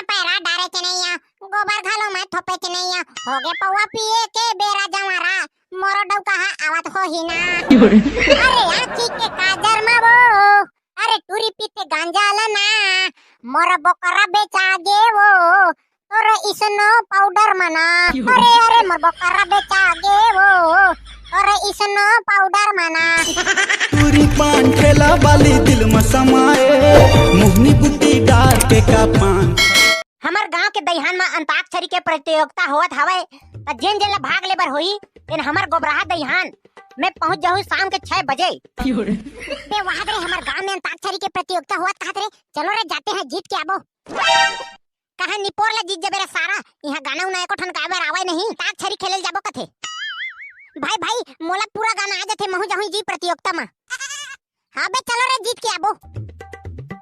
में पैरा डारे के नहीं गोबर घालो मैं थोपे के नहीं हो गे पौवा पिए के बेरा जमारा मोरो डव कहा आवत हो ही ना अरे आखी के काजर में वो अरे टूरी पीते गांजा लना मोरो बकरा बेचा गे वो तोरे इसनो पाउडर मना अरे अरे मोर बकरा बेचा गे वो तोरे इसनो पाउडर मना पूरी पान ठेला वाली दिल में समाए मोहनी बुद्धि डार के का पान। हमार गांव के दहिहान में अंताक्षरी के प्रतियोगिता होत हवे त जेन जेला भाग लेबर होई तेन हमार गोबराहा दहिहान मैं पहुंच जाऊं शाम के 6 बजे। बे वहां रे हमार गांव में अंताक्षरी के प्रतियोगिता होत कहत रे चलो रे जाते हैं जीत के आबो कहां निपोर ला जीत जबेरा सारा यहां गाना उना एको ठन गाबर आवे नहीं अंताक्षरी खेले जाबो कथे भाई भाई मोला पूरा गाना आ जाथे महु जाहु जी प्रतियोगिता में। हां बे चलो रे जीत के आबो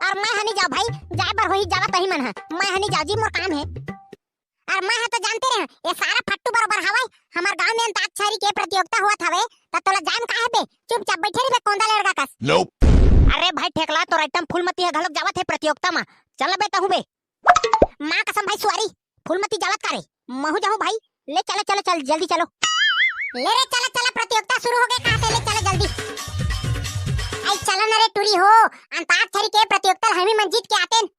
और मैं हनी जाओ भाई जाए बर होई जावा तही मन है मैं हनी जाओ जी मोर काम है और मैं तो जानते रहे ये सारा फट्टू बराबर हवे हमार गांव में अंताक्षरी के प्रतियोगिता होत हवे त तोला जान काहे बे चुपचाप बैठे रे कोंदा लड़का कस nope. अरे भाई ठेकला तो आइटम फूलमती है घलक जावत है प्रतियोगिता में चल बे तहु बे मां कसम भाई सुवारी फूलमती जावत करे महु जाहू भाई ले चलो चलो चल जल्दी चलो ले रे चलो चलो प्रतियोगिता शुरू हो गई कहां ले चलो जल्दी आई चलो न रे टूरी हो अंताक्षरी के प्रतियोगिता हमी मन जीत के आतेन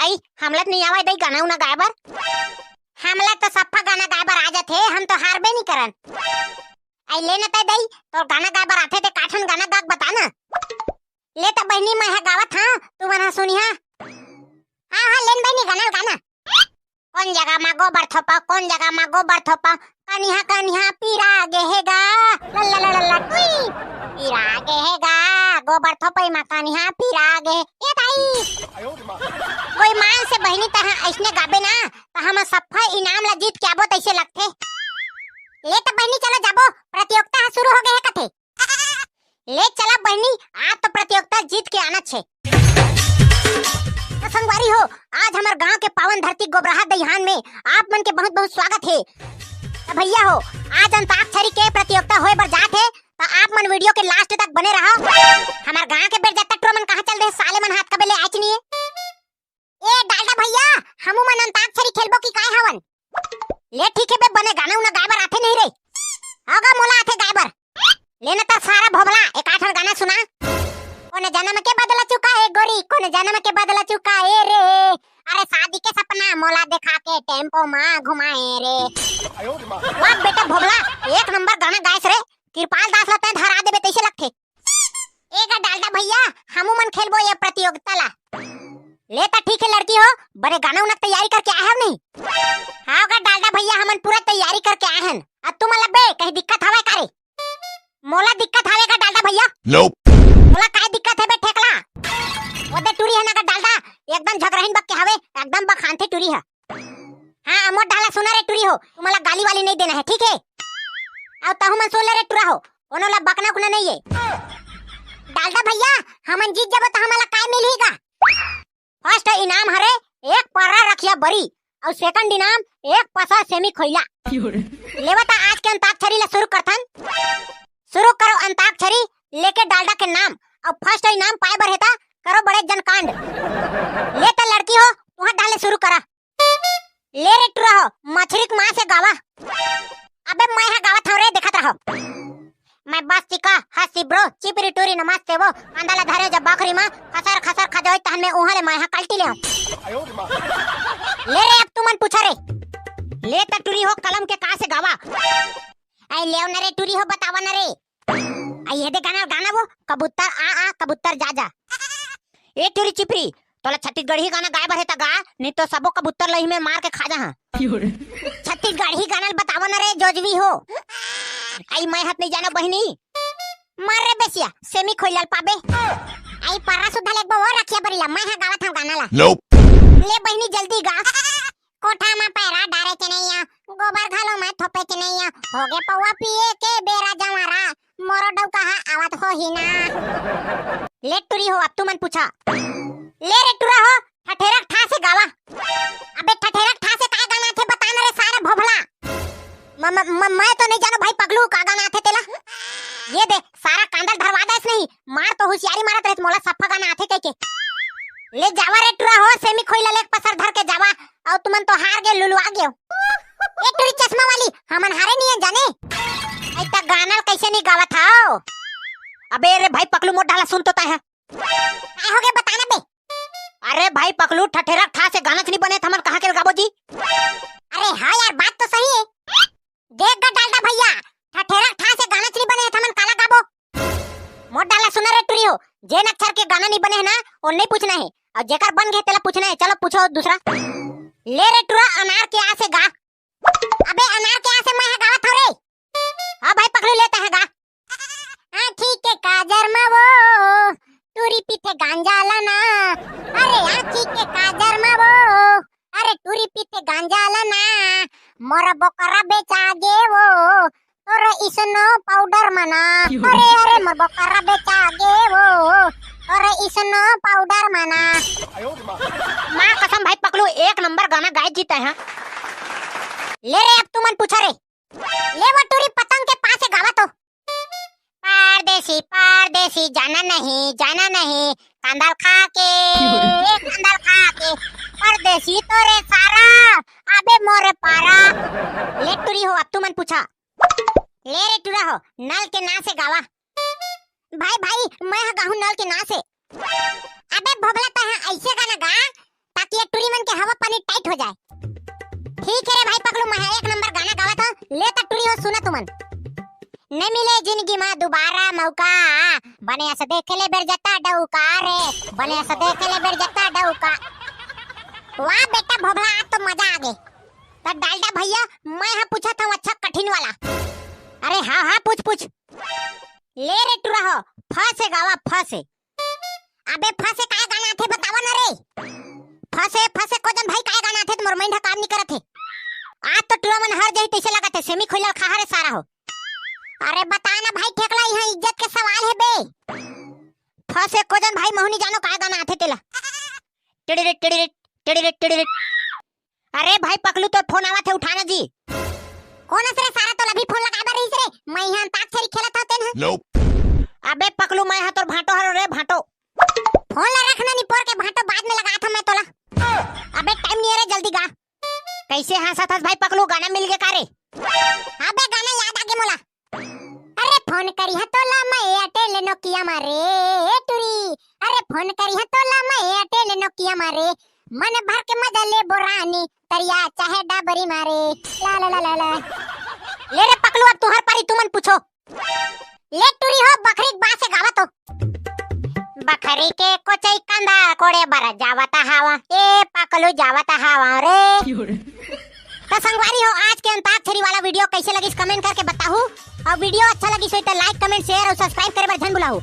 आई हमला नहीं आवे दई गाना उना गायबर हमला तो सफा गाना गायबर आ जाथे हम तो हारबे नहीं करन आई लेना तय दई तो गाना गायबर आथे ते काठन गाना गाक बता ना ले त बहनी मैं है गावत हां तू मना सुनिया हां हां लेन बहनी गाना गाना कौन जगह मा गोबर थोपा कौन जगह मा गोबर थोपा कनिहा पीरा गेहेगा ला ला ला ला टुई पीरा गेहेगा गोबर थोपई मा कनिहा पीरा गे ए भाई कोई मान से बहनी तहा ऐसने गाबे ना त हम सफा इनाम ला जीत के आबो तैसे लगथे ले त बहनी चलो जाबो प्रतियोगिता शुरू हो गए है कथे ले चला बहनी आज तो प्रतियोगिता जीत के आना छे संगवारी हो आज हमार गांव के पावन धरती गोबराहा दहिहान में आप मन के बहुत बहुत स्वागत है तो भैया हो आज अंताक्षरी के प्रतियोगिता होए बर जात है तो आप मन वीडियो के लास्ट तक बने रहो हमार गांव के बेर जब तक मन कहां चल रहे साले मन हाथ कबे ले आच नहीं है ए डालडा भैया हमू मन अंताक्षरी खेलबो की काय हवन ले ठीक है बे बने गाना उना गायबर आथे नहीं रे होगा मोला आथे गायबर लेना तो सारा भोबला एक आठर गाना सुना कोने जन्म के बदला चुका है गोरी कोने जन्म के बदला चुका है रे अरे शादी के सपना मोला दिखा के टेम्पो मां घुमाए रे वाह बेटा भोबला एक नंबर गाना गायस रे कृपाल दास लते धरा देबे तैसे लगथे एगा डालडा भैया हमू मन खेलबो ये प्रतियोगिता ला ले ता ठीक है लड़की हो बड़े गाना उना तैयारी करके आए हो नहीं हां गा डालडा भैया हमन पूरा तैयारी करके आए हन अब तुम लबे कहीं दिक्कत हवे कारे मोला दिक्कत हवे का डालडा भैया nope. मोला काय दिक्कत है बे ठेकला ओदे टूरी है ना का डालडा एकदम झगरहिन बक के हवे एकदम बखानथे टूरी है हां अमो डाला सुना रे टूरी हो तुम्हारा गाली वाली नहीं देना है ठीक है अब तहु मन सोले रे टूरा हो कोनो ला बकना कुना नहीं है डालडा भैया हमन जीत जब त हमला काय मिलेगा फर्स्ट इनाम हरे एक परा रखिया बरी और सेकंड इनाम एक पसा सेमी खोइला लेवता आज के अंताक्षरी ला शुरू करथन शुरू करो अंताक्षरी लेके डालडा के नाम और फर्स्ट इनाम पाए बर हेता करो बड़े जन कांड ले त लड़की हो तुहा डाले शुरू करा ले रे टूरा हो मछरी के मां से गावा अबे मैं है गावत हूं रे देखत रहो मैं बस टिका हसी ब्रो चिपरी टूरी नमस्ते वो अंदाला धरे जब बकरी मां खसर खसर खजोई तहन में उहाले मैं हा कल्टी ले ले रे अब तुमन पूछा रे ले त टूरी हो कलम के का से गावा आई लेव न रे टूरी हो बतावा न रे आई ये दे गाना वो कबूतर आ कबूतर जा जा ए टूरी चिपरी तोला छत्तीसगढ़ी गाना गाय बर है ता गा नहीं तो सबो कबूतर लही में मार के खा जा हां छत्तीसगढ़ी गाना बतावा न रे जोजवी हो आई मैं हाथ नहीं जाना बहनी मार रे बेसिया सेमी खोइलाल पाबे आई परा सुधा लेबो और रखिया बरिया मैं हा गावत हूं गाना ला nope. ले बहनी जल्दी गा कोठा में पैरा डारे के नहीं गोबर घालो मैं थोपे के नहीं हो गे पौवा पिए के बेरा जमारा मोरो डव कहा आवत हो ही ना ले टूरी हो अब तू मन पूछा ले रे टूरा हो ठठेरक ठा से गावा अबे ठठेरक ठा से का गाना थे बता न रे सारा भोभला मैं तो नहीं जानो भाई पगलू का गाना थे तेला ये दे सारा कांदल धरवा दे नहीं मार तो होशियारी मारत रहे मोला सफा गाना आथे कह के ले जावा रे टूरा हो सेमी खोइला लेक पसर धर के जावा ए टूरी चश्मा वाली हमन हारे नहीं जाने ऐसा गाना कैसे नहीं गावा था। अबे रे भाई पकलू मोट डाला सुन तो ता है काय हो गया बताना बे। अरे भाई पकलू ठठेरा ठा से गाना नहीं बने हमन कहां के गाबो जी। अरे हां यार बात तो सही है। देख गा डालदा भैया ठठेरा ठा से गाना नहीं बने हमन काला गाबो। मोट डाला सुन रे टूरी हो जेन अक्षर के गाना नहीं बने है ना और नहीं पूछना है और जेकर बन गए तेला पूछना है। चलो पूछो दूसरा। ले रे टूरा अनार के आ से गा। अबे अनार के आ से मैं गावत हो रे। हां भाई पकलू लेता है गा। हां ठीक है काजर में वो टूरी पीछे गांजा लाना। अरे आखी के काजर में वो अरे टूरी पीछे गांजा लाना। मोरा बकरा बेचा गे वो और इसनो पाउडर मना। अरे अरे मोर बकरा बेचा गे वो और इसनो पाउडर मना। मां कसम भाई पकलू एक नंबर गाना गाय जीता है। ले रे अब तू मन पूछा रे। ले वो टूरी पतंग के पास से गावा तो। परदेसी परदेसी जाना नहीं कांदाल खा के परदेसी तोरे सारा अबे मोरे पारा। ले टूरी हो अब तू मन पूछा। ले रे टूरा हो नल के ना से गावा। भाई भाई मैं गाहूं नल के ना से। अबे भोगला ता है ऐसे गाना गा ताकि ये टूरी मन के हवा पानी टाइट हो जाए। ठीक है रे भाई पकलू मैं एक नंबर गाना गावा था। ले ता टूरी हो सुना तुमन। न मिले जिंदगी में दोबारा मौका बने ऐसा देख ले बेर जता डौका रे बने ऐसा देख ले बेर जता डौका। वाह बेटा भोगला आज तो मजा आ गए। तो डालडा भैया मैं हाँ पूछा था अच्छा कठिन वाला। अरे हाँ हाँ पूछ। ले रे टूरा हो फसे गावा फसे। अबे फसे काय गाना थे बतावा ना रे। फसे को जन भाई काय गाना थे तुम मोर माइंड काम नहीं करत थे। आज तो टूरा मन हर जही तैसे लगा थे सेमी खोलल खा रे सारा हो। अरे बताना भाई ठेकला यहाँ इज्जत के सवाल है बे। फसे को जन भाई मोहनी जानो काय गाना आथे तेला। टिडिरिट। अरे भाई पकलू तो फोन आवा थे उठाना जी। कौन असरे सारा तो अभी फोन लगा रही रे। मैं यहाँ अंताक्षरी खेलत था तेन। Nope. अबे पकलू मैं हां तोर भाटो हरो रे भाटो। फोन ला रखना नहीं पोर के भाटो बाद में लगा था मैं तोला। अबे टाइम नहीं है रे जल्दी गा। कैसे हंसत हस भाई पकलू गाना मिल गया का रे। अबे गाना याद आ गया मोला। अरे फोन करी है तोला मैं एयरटेल नोकिया मारे टूरी। अरे फोन करी है तोला मैं एयरटेल नोकिया मारे मन भर के मजा ले बोरानी तरिया चाहे डाबरी मारे। ला ले रे पकलू अब तू हर पारी तू मन पूछो। ले टूरी हो बकरी बा से गावा तो। बकरी के कोचई कंदा कोड़े बर जावता हवा ए पकलू जावता हवा रे। तो संगवारी हो आज के अंताक्षरी वाला वीडियो कैसे लगी कमेंट करके बताओ। और वीडियो अच्छा लगी तो लाइक कमेंट शेयर और सब्सक्राइब करे बर झन भुलाओ।